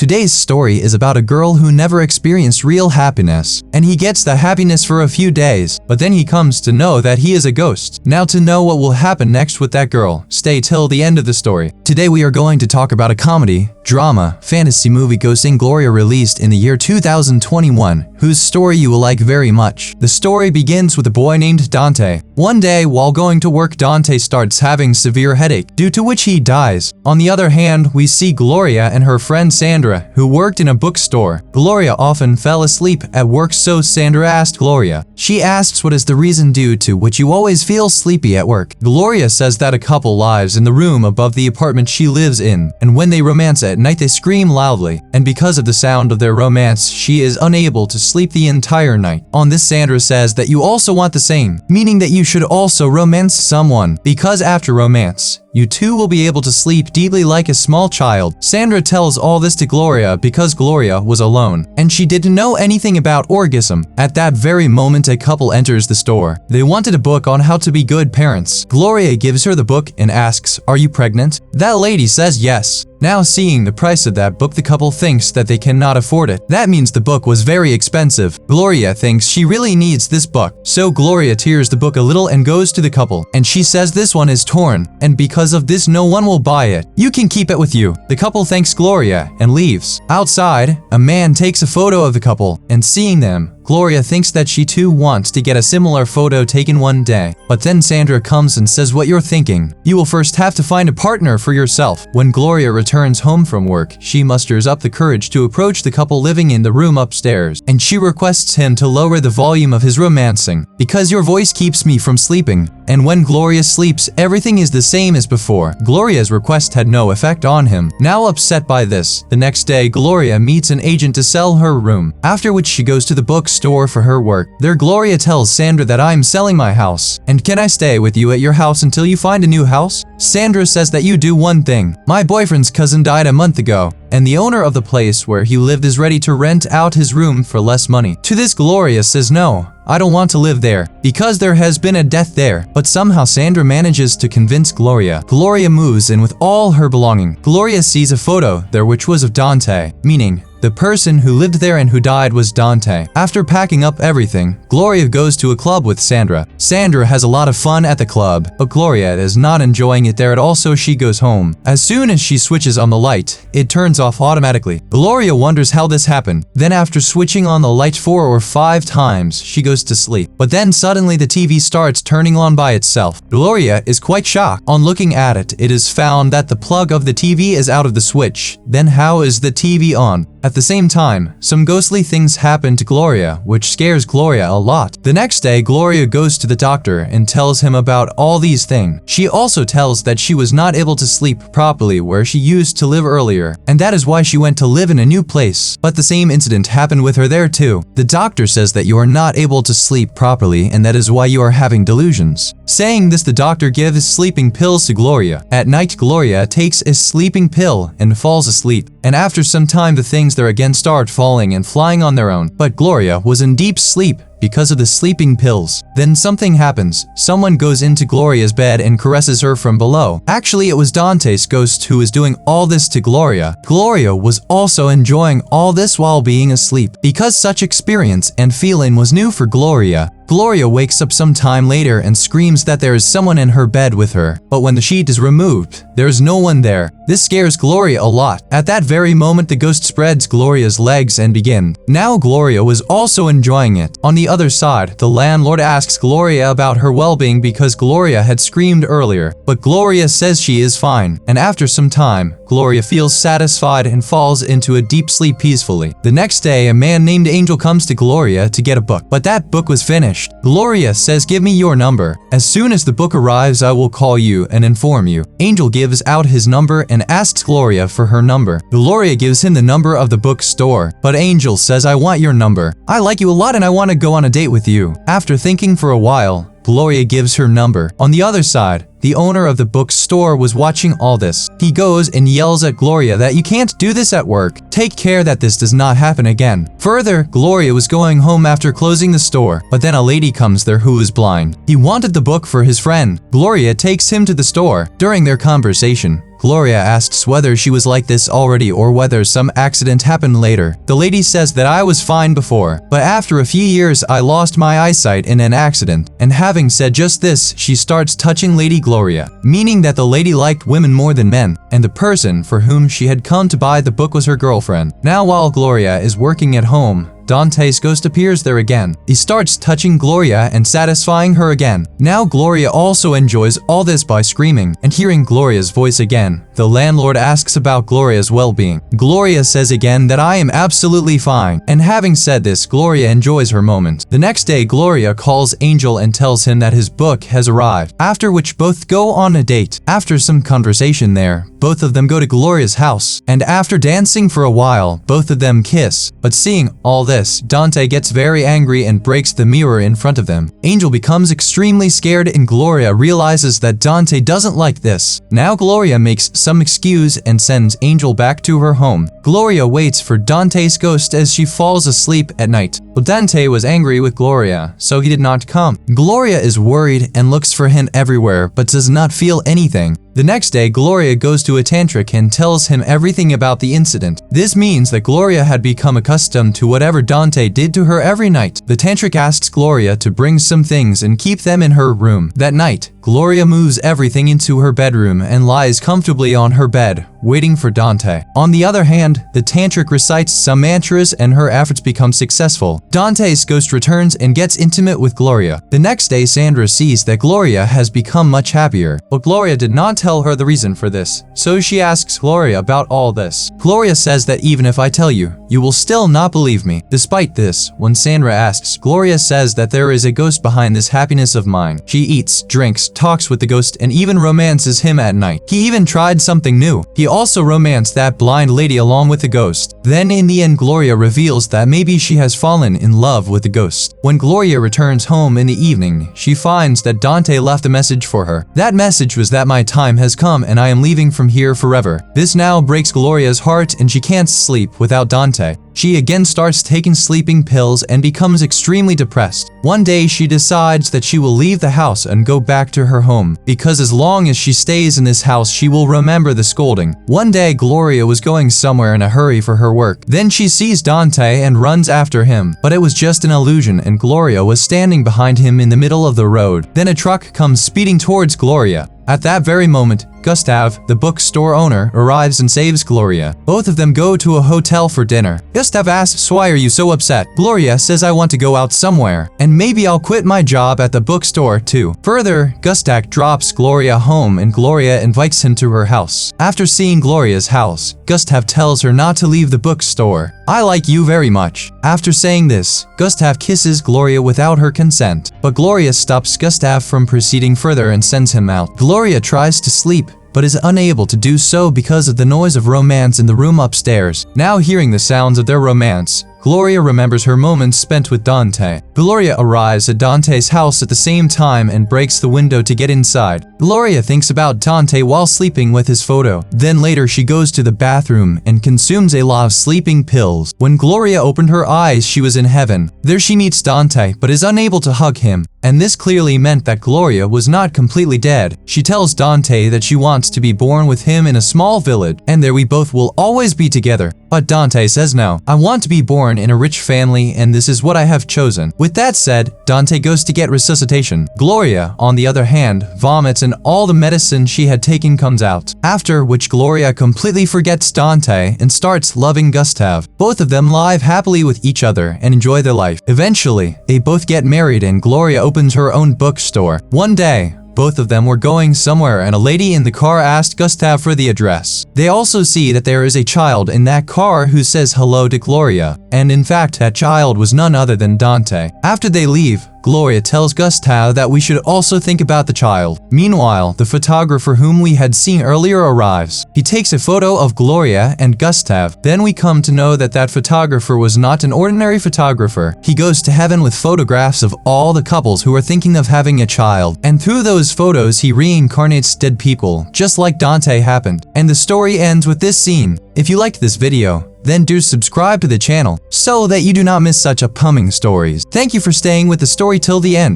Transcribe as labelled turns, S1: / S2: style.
S1: Today's story is about a girl who never experienced real happiness, and he gets the happiness for a few days, but then he comes to know that he is a ghost. Now to know what will happen next with that girl, stay till the end of the story. Today we are going to talk about a comedy, drama, fantasy movie Ghosting Gloria, released in the year 2021, whose story you will like very much. The story begins with a boy named Dante. One day, while going to work, Dante starts having severe headache, due to which he dies. On the other hand, we see Gloria and her friend Sandra, who worked in a bookstore. Gloria often fell asleep at work, so Sandra asked Gloria. She asks what is the reason due to which you always feel sleepy at work. Gloria says that a couple lives in the room above the apartment she lives in, and when they romance at night they scream loudly, and because of the sound of their romance she is unable to sleep the entire night. On this, Sandra says that you also want the same, meaning that you should also romance someone, because after romance, you too will be able to sleep deeply like a small child. Sandra tells all this to Gloria because Gloria was alone, and she didn't know anything about orgasm. At that very moment, a couple enters the store. They wanted a book on how to be good parents. Gloria gives her the book and asks, "Are you pregnant?" That lady says yes. Now, seeing the price of that book, the couple thinks that they cannot afford it. That means the book was very expensive. Gloria thinks she really needs this book, so Gloria tears the book a little and goes to the couple, and she says this one is torn, and because of this no one will buy it. You can keep it with you. The couple thanks Gloria and leaves. Outside, a man takes a photo of the couple, and seeing them, Gloria thinks that she too wants to get a similar photo taken one day. But then Sandra comes and says what you're thinking. You will first have to find a partner for yourself. When Gloria returns home from work, she musters up the courage to approach the couple living in the room upstairs, and she requests him to lower the volume of his romancing, because your voice keeps me from sleeping. And when Gloria sleeps, everything is the same as before. Gloria's request had no effect on him. Now upset by this, the next day Gloria meets an agent to sell her room, after which she goes to the bookstore for her work. There Gloria tells Sandra that I'm selling my house, and can I stay with you at your house until you find a new house? Sandra says that you do one thing. My boyfriend's cousin died a month ago, and the owner of the place where he lived is ready to rent out his room for less money. To this, Gloria says no, I don't want to live there, because there has been a death there. But somehow Sandra manages to convince Gloria. Gloria moves in with all her belongings. Gloria sees a photo there which was of Dante, meaning the person who lived there and who died was Dante. After packing up everything, Gloria goes to a club with Sandra. Sandra has a lot of fun at the club, but Gloria is not enjoying it there at all, so she goes home. As soon as she switches on the light, it turns off automatically. Gloria wonders how this happened. Then after switching on the light 4 or 5 times, she goes to sleep. But then suddenly the TV starts turning on by itself. Gloria is quite shocked. On looking at it, it is found that the plug of the TV is out of the switch. Then how is the TV on? At the same time, some ghostly things happen to Gloria, which scares Gloria a lot. The next day, Gloria goes to the doctor and tells him about all these things. She also tells that she was not able to sleep properly where she used to live earlier, and that is why she went to live in a new place. But the same incident happened with her there too. The doctor says that you are not able to sleep properly, and that is why you are having delusions. Saying this, the doctor gives sleeping pills to Gloria. At night, Gloria takes a sleeping pill and falls asleep. And after some time, the things there again start falling and flying on their own. But Gloria was in deep sleep because of the sleeping pills. Then something happens. Someone goes into Gloria's bed and caresses her from below. Actually, it was Dante's ghost who was doing all this to Gloria. Gloria was also enjoying all this while being asleep, because such experience and feeling was new for Gloria. Gloria wakes up some time later and screams that there is someone in her bed with her. But when the sheet is removed, there is no one there. This scares Gloria a lot. At that very moment, the ghost spreads Gloria's legs and begins. Now Gloria was also enjoying it. On the other side, the landlord asks Gloria about her well-being because Gloria had screamed earlier. But Gloria says she is fine. And after some time, Gloria feels satisfied and falls into a deep sleep peacefully. The next day, a man named Angel comes to Gloria to get a book, but that book was finished. Gloria says, "Give me your number. As soon as the book arrives, I will call you and inform you." Angel gives out his number and asks Gloria for her number. Gloria gives him the number of the bookstore, but Angel says, "I want your number. I like you a lot and I want to go on a date with you." After thinking for a while, Gloria gives her number. On the other side, the owner of the bookstore was watching all this. He goes and yells at Gloria that you can't do this at work. Take care that this does not happen again. Further, Gloria was going home after closing the store, but then a lady comes there who is blind. He wanted the book for his friend. Gloria takes him to the store. During their conversation, Gloria asks whether she was like this already or whether some accident happened later. The lady says that I was fine before, but after a few years I lost my eyesight in an accident. And having said just this, she starts touching Lady Gloria, meaning that the lady liked women more than men, and the person for whom she had come to buy the book was her girlfriend. Now while Gloria is working at home, Dante's ghost appears there again. He starts touching Gloria and satisfying her again. Now Gloria also enjoys all this by screaming and hearing Gloria's voice again. The landlord asks about Gloria's well-being. Gloria says again that I am absolutely fine, and having said this, Gloria enjoys her moment. The next day, Gloria calls Angel and tells him that his book has arrived, after which both go on a date. After some conversation there, both of them go to Gloria's house, and after dancing for a while, both of them kiss. But seeing all this, Dante gets very angry and breaks the mirror in front of them. Angel becomes extremely scared and Gloria realizes that Dante doesn't like this. Now Gloria makes some excuse and sends Angel back to her home. Gloria waits for Dante's ghost as she falls asleep at night. But Dante was angry with Gloria, so he did not come. Gloria is worried and looks for him everywhere but does not feel anything. The next day, Gloria goes to a tantric and tells him everything about the incident. This means that Gloria had become accustomed to whatever Dante did to her every night. The tantric asks Gloria to bring some things and keep them in her room. That night, Gloria moves everything into her bedroom and lies comfortably on her bed, waiting for Dante. On the other hand, the tantric recites some mantras and her efforts become successful. Dante's ghost returns and gets intimate with Gloria. The next day, Sandra sees that Gloria has become much happier, but Gloria did not tell her the reason for this, so she asks Gloria about all this. Gloria says that even if I tell you, you will still not believe me. Despite this, when Sandra asks, Gloria says that there is a ghost behind this happiness of mine. She eats, drinks, talks with the ghost, and even romances him at night. He even tried something new. He also romanced that blind lady along with the ghost. Then in the end, Gloria reveals that maybe she has fallen in love with the ghost. When Gloria returns home in the evening, she finds that Dante left a message for her. That message was that my time has come and I am leaving from here forever. This now breaks Gloria's heart and she can't sleep without Dante. She again starts taking sleeping pills and becomes extremely depressed. One day she decides that she will leave the house and go back to her home, because as long as she stays in this house she will remember the scolding. One day Gloria was going somewhere in a hurry for her work. Then she sees Dante and runs after him, but it was just an illusion and Gloria was standing behind him in the middle of the road. Then a truck comes speeding towards Gloria. At that very moment, Gustav, the bookstore owner, arrives and saves Gloria. Both of them go to a hotel for dinner. Gustav asks, why are you so upset? Gloria says, I want to go out somewhere, and maybe I'll quit my job at the bookstore too. Further, Gustav drops Gloria home and Gloria invites him to her house. After seeing Gloria's house, Gustav tells her not to leave the bookstore. I like you very much. After saying this, Gustav kisses Gloria without her consent, but Gloria stops Gustav from proceeding further and sends him out. Gloria tries to sleep, but is unable to do so because of the noise of romance in the room upstairs. Now hearing the sounds of their romance, Gloria remembers her moments spent with Dante. Gloria arrives at Dante's house at the same time and breaks the window to get inside. Gloria thinks about Dante while sleeping with his photo. Then later she goes to the bathroom and consumes a lot of sleeping pills. When Gloria opened her eyes, she was in heaven. There she meets Dante, but is unable to hug him. And this clearly meant that Gloria was not completely dead. She tells Dante that she wants to be born with him in a small village, and there we both will always be together. But Dante says no. I want to be born in a rich family, and this is what I have chosen. With that said, Dante goes to get resuscitation. Gloria, on the other hand, vomits and all the medicine she had taken comes out. After which Gloria completely forgets Dante and starts loving Gustav. Both of them live happily with each other and enjoy their life. Eventually, they both get married and Gloria opens her own bookstore. One day, both of them were going somewhere and a lady in the car asked Gustav for the address. They also see that there is a child in that car who says hello to Gloria, and in fact that child was none other than Dante. After they leave, Gloria tells Gustav that we should also think about the child. Meanwhile, the photographer whom we had seen earlier arrives. He takes a photo of Gloria and Gustav. Then we come to know that that photographer was not an ordinary photographer. He goes to heaven with photographs of all the couples who are thinking of having a child. And through those photos, he reincarnates dead people, just like Dante happened. And the story ends with this scene. If you liked this video, then do subscribe to the channel so that you do not miss such upcoming stories. Thank you for staying with the story till the end.